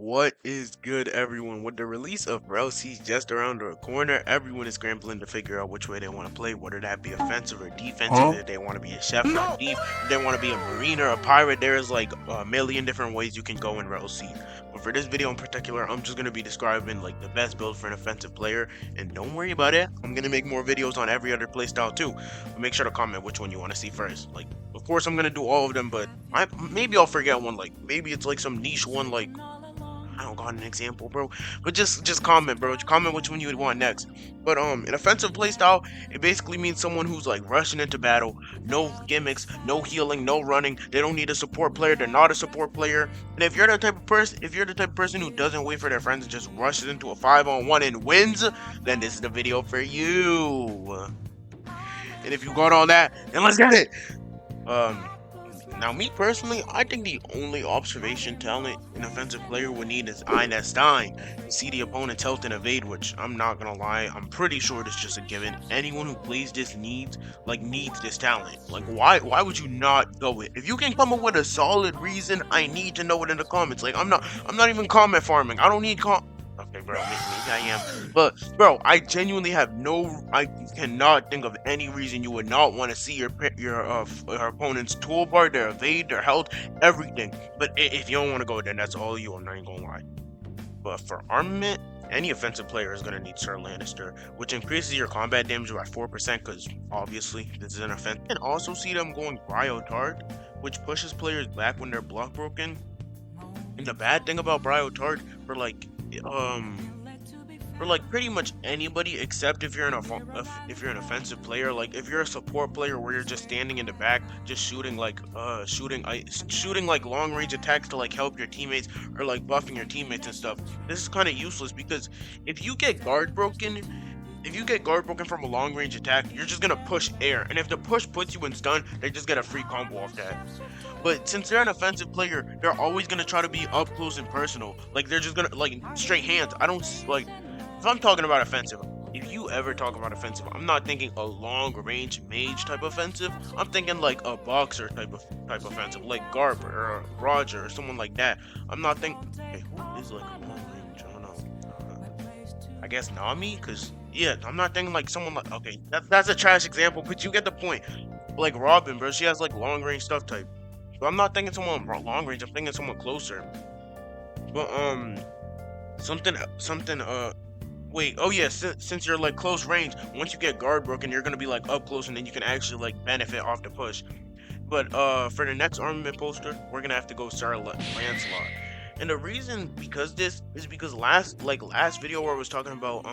What is good, everyone? With the release of Rell just around the corner, everyone is scrambling to figure out which way they want to play, whether that be offensive or defensive, Huh? if they want to be a chef or a No! thief, if they want to be a marine or a pirate. There's like a million different ways you can go in Rell. But for this video in particular, I'm just going to be describing like the best build for an offensive player. And don't worry about it, I'm going to make more videos on every other playstyle too. But make sure to comment which one you want to see first. Like, of course, I'm going to do all of them, but maybe I'll forget one. Like, maybe it's like some niche one, like I don't got an example, bro. But just comment, bro. Comment which one you would want next. But an offensive playstyle, it basically means someone who's like rushing into battle, no gimmicks, no healing, no running. They don't need a support player. They're not a support player. And if you're the type of person who doesn't wait for their friends and just rushes into a 5-on-1 and wins, then this is the video for you. And if you got all that, then let's get it. Um, Now, me personally, I think the only observation talent an offensive player would need is Einstein to see the opponent tilt and evade, which I'm not gonna lie, I'm pretty sure it's just a given. Anyone who plays this needs this talent. Like, why would you not go it? If you can come up with a solid reason, I need to know it in the comments. Like, I'm not even comment farming. I don't need Okay, bro, maybe I am. But, bro, I genuinely I cannot think of any reason you would not want to see your opponent's toolbar, their evade, their health, everything. But if you don't want to go, then that's all you. I'm not even gonna lie. But for armament, any offensive player is gonna need Sir Lannister, which increases your combat damage by 4%. Because obviously this is an offense. You can also see them going Bryotard, which pushes players back when they're block broken. And the bad thing about Bryotard um for like pretty much anybody except if you're if you're an offensive player, like if you're a support player where you're just standing in the back just shooting like long range attacks to like help your teammates or like buffing your teammates and stuff. This is kind of useless because if you get guard broken from a long range attack, you're just gonna push air, and if the push puts you in stun, they just get a free combo off that. But since they're an offensive player, they're always gonna try to be up close and personal. Like they're just gonna like straight hands. I don't like if I'm talking about offensive. If you ever talk about offensive, I'm not thinking a long range mage type offensive. I'm thinking like a boxer type offensive, like Garp or Roger or someone like that. I'm not thinking. Hey, who is like a long range? I don't know. I guess Nami, cause yeah, I'm not thinking like someone like okay, that's a trash example, but you get the point. Like Robin, bro, she has like long range stuff type. But I'm not thinking someone long range. I'm thinking someone closer. But something. Wait. Oh yeah. Since you're like close range, once you get guard broken, you're gonna be like up close, and then you can actually like benefit off the push. But for the next armament poster, we're gonna have to go Sir Lancelot. And the reason because last video where I was talking about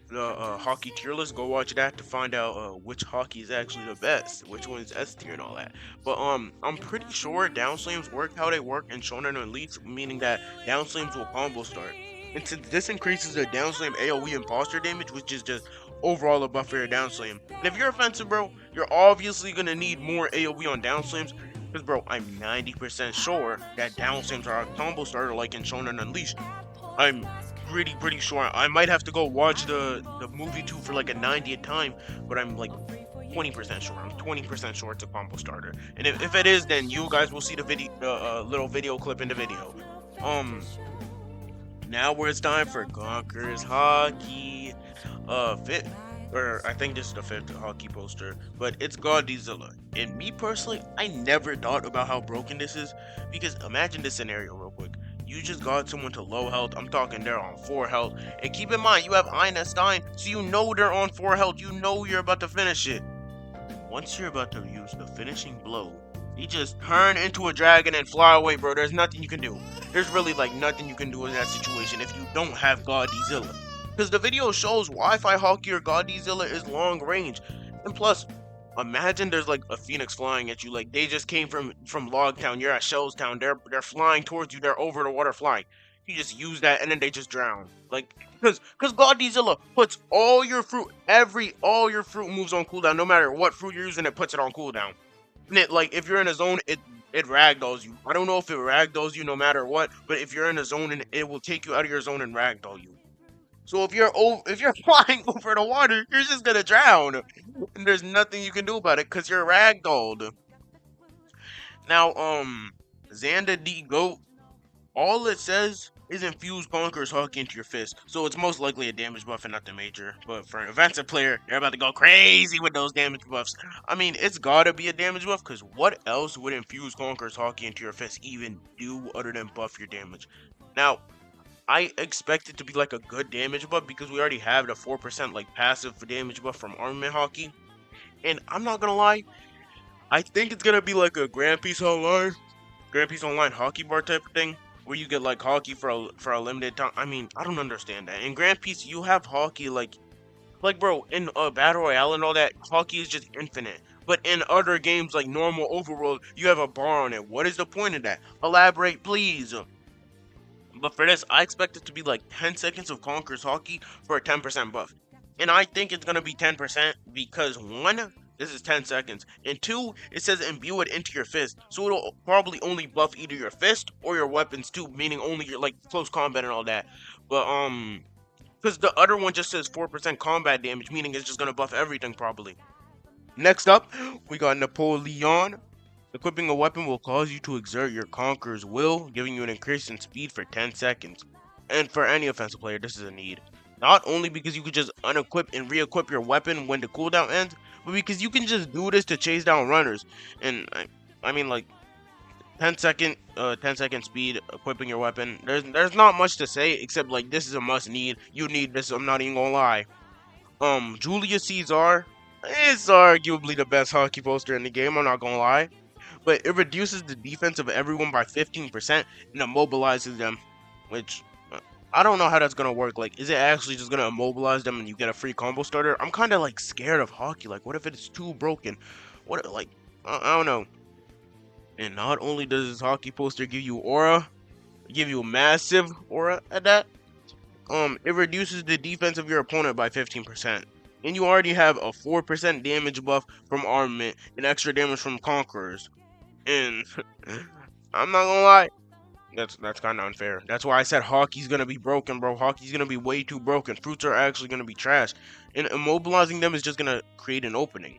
the hockey tier list, go watch that to find out which hockey is actually the best, which one is S tier and all that. But I'm pretty sure down slams work how they work in Shonen Elite, meaning that down slams will combo start. And since this increases the down slam AoE imposter damage, which is just overall a buff for your down slam. And if you're offensive, bro, you're obviously gonna need more AoE on down slams. Because, bro, I'm 90% sure that down slams are a combo starter like in Shonen Unleashed. I'm pretty sure. I might have to go watch the movie too for like a 90th time, but I'm like 20% sure. I'm 20% sure it's a combo starter. And if it is, then you guys will see the little video clip in the video. Now where it's time for Conqueror's hockey. Fit. Or I think this is the 5th hockey poster, but it's Godzilla. And me personally, I never thought about how broken this is, because imagine this scenario real quick. You just got someone to low health. I'm talking they're on 4 health. And keep in mind, you have Einstein, so you know they're on 4 health. You know you're about to finish it. Once you're about to use the finishing blow, you just turn into a dragon and fly away, bro. There's nothing you can do. There's really like nothing you can do in that situation if you don't have Godzilla. Because the video shows Wi-Fi hockey or Godzilla is long range. And plus, imagine there's like a phoenix flying at you, like they just came from Logtown, you're at Shellstown, they're flying towards you, they're over the water flying. You just use that and then they just drown. Like because Godzilla puts all your fruit moves on cooldown, no matter what fruit you're using, it puts it on cooldown. And it like if you're in a zone, it ragdolls you. I don't know if it ragdolls you no matter what, but if you're in a zone and it will take you out of your zone and ragdoll you. So if you're flying over the water, you're just gonna drown, and there's nothing you can do about it because you're ragdolled. Now, Xander D Goat All it says is infuse Conqueror's Hockey into your fist, so it's most likely a damage buff and nothing major. But for an offensive player, they're about to go crazy with those damage buffs. I mean, it's gotta be a damage buff, because what else would infuse Conqueror's Hockey into your fist even do other than buff your damage? Now, I expect it to be like a good damage buff because we already have the 4% like passive damage buff from Armament Hockey. And I'm not gonna lie, I think it's gonna be like a Grand Peace Online hockey bar type of thing, where you get like hockey for a limited time. I mean, I don't understand that. In Grand Peace, you have hockey like bro, in Battle Royale and all that, hockey is just infinite. But in other games like normal overworld, you have a bar on it. What is the point of that? Elaborate, please. But for this, I expect it to be like 10 seconds of Conqueror's Hockey for a 10% buff. And I think it's going to be 10% because one, this is 10 seconds. And two, it says imbue it into your fist. So it'll probably only buff either your fist or your weapons too, meaning only your like close combat and all that. But because the other one just says 4% combat damage, meaning it's just going to buff everything probably. Next up, we got Napoleon. Equipping a weapon will cause you to exert your Conqueror's will, giving you an increase in speed for 10 seconds. And for any offensive player, this is a need. Not only because you could just unequip and re-equip your weapon when the cooldown ends, but because you can just do this to chase down runners. And I mean like 10 second speed equipping your weapon. There's not much to say except like this is a must need. You need this, I'm not even gonna lie. Julius Caesar is arguably the best hockey poster in the game, I'm not gonna lie. But it reduces the defense of everyone by 15% and immobilizes them, which I don't know how that's gonna work. Like, is it actually just gonna immobilize them and you get a free combo starter? I'm kind of like scared of hockey. Like, what if it's too broken? What like I don't know. And not only does this hockey poster give you aura, give you a massive aura at that, it reduces the defense of your opponent by 15%. And you already have a 4% damage buff from armament and extra damage from conquerors. And I'm not gonna lie, that's kind of unfair. That's why I said hockey's gonna be broken, bro. Hockey's gonna be way too broken. Fruits are actually gonna be trash, and immobilizing them is just gonna create an opening.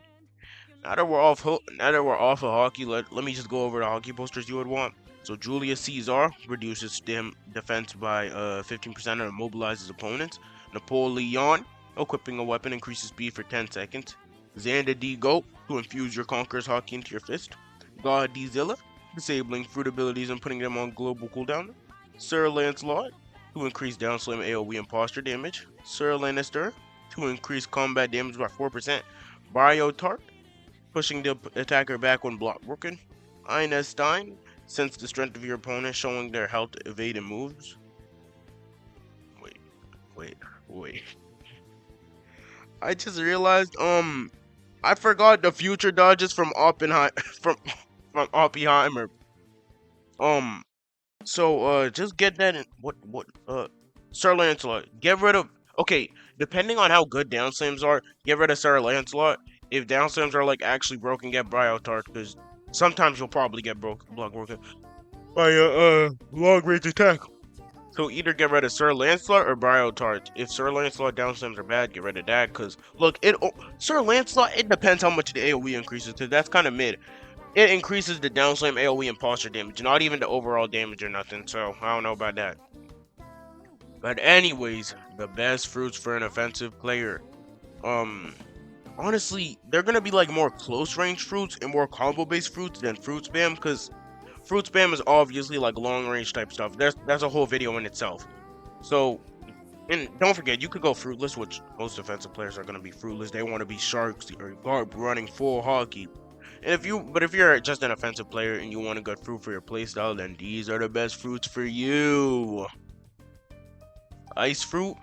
Now that we're off of hockey, let me just go over the hockey posters you would want. So Julius Caesar reduces stem defense by 15% and immobilizes opponents. Napoleon, equipping a weapon, increases speed for 10 seconds. Xander D. Goat, to infuse your Conqueror's Hockey into your fist. God D-Zilla, disabling fruit abilities and putting them on global cooldown. Sir Lancelot, to increase downslam AoE and posture damage. Sir Lannister, to increase combat damage by 4%. Bio Tart, pushing the attacker back when block broken. Inez Stein, sense the strength of your opponent, showing their health evade and moves. Wait. I just realized, I forgot the future dodges from Oppenheimer, from Oppenheimer. Just get that in, Sir Lancelot, get rid of, okay, depending on how good down slams are, get rid of Sir Lancelot. If down slams are, like, actually broken, get Bryotart, because sometimes you'll probably get block broken by a, long range attack. So either get rid of Sir Lancelot or Bryotart. If Sir Lancelot down slams are bad, get rid of that, because, look, Sir Lancelot, it depends how much the AoE increases, because that's kind of mid. It increases the down slam AoE and posture damage, not even the overall damage or nothing, so I don't know about that. But anyways, the best fruits for an offensive player. Honestly, they're gonna be like more close range fruits and more combo based fruits than fruit spam, because fruit spam is obviously like long range type stuff. That's a whole video in itself. So, and don't forget, you could go fruitless, which most offensive players are gonna be fruitless. They want to be sharks or garb running full hockey. And if you're just an offensive player and you want a good fruit for your playstyle, then these are the best fruits for you. Ice fruit.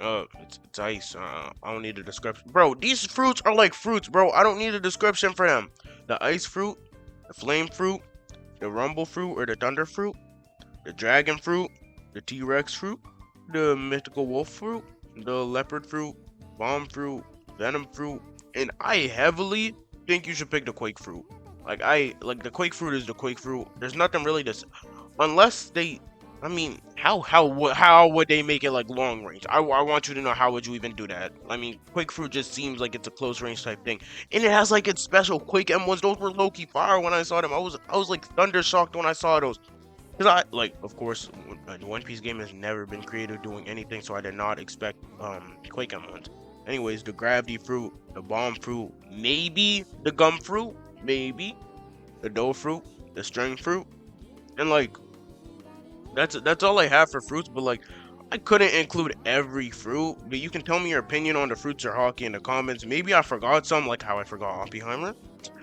It's ice. I don't need a description. Bro, these fruits are like fruits, bro. I don't need a description for them. The ice fruit, the flame fruit, the rumble fruit or the thunder fruit, the dragon fruit, the T-Rex fruit, the mythical wolf fruit, the leopard fruit, bomb fruit, venom fruit, and I heavily think you should pick the quake fruit. Like the quake fruit is the quake fruit. There's nothing really to, unless they, I mean, how would they make it like long range? I want you to know, how would you even do that? I mean, quake fruit just seems like it's a close range type thing, and it has like its special quake M1s. Those were low-key fire when I saw them. I was like thunder shocked when I saw those. Because I like, of course, the One Piece game has never been creative doing anything, so I did not expect Quake ones. Anyways, the gravity fruit, the bomb fruit, maybe the gum fruit, maybe the dough fruit, the string fruit, and like that's all I have for fruits. But like, I couldn't include every fruit. But you can tell me your opinion on the fruits or hockey in the comments. Maybe I forgot some, like how I forgot Oppenheimer.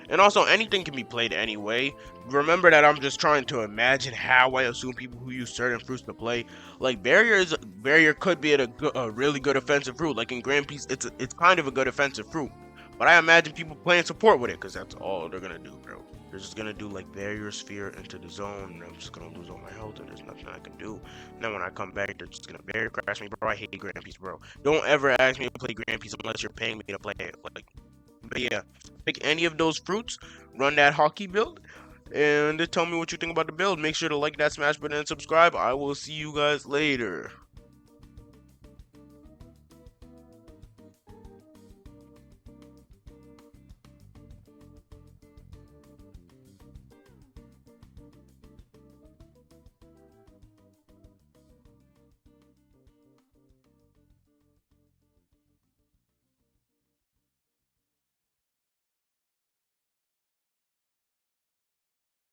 And also, anything can be played anyway. Remember that I'm just trying to imagine how I assume people who use certain fruits to play. Like barrier could be a really good offensive fruit. Like in Grand Peace, it's kind of a good offensive fruit. But I imagine people playing support with it because that's all they're gonna do, bro. They're just gonna do like barrier sphere into the zone, and I'm just gonna lose all my health, and there's nothing I can do. And then when I come back, they're just gonna barrier crash me, bro. I hate Grand Peace, bro. Don't ever ask me to play Grand Peace unless you're paying me to play it. Like, but yeah, pick any of those fruits, run that hockey build, and tell me what you think about the build. Make sure to like that smash button and subscribe. I will see you guys later.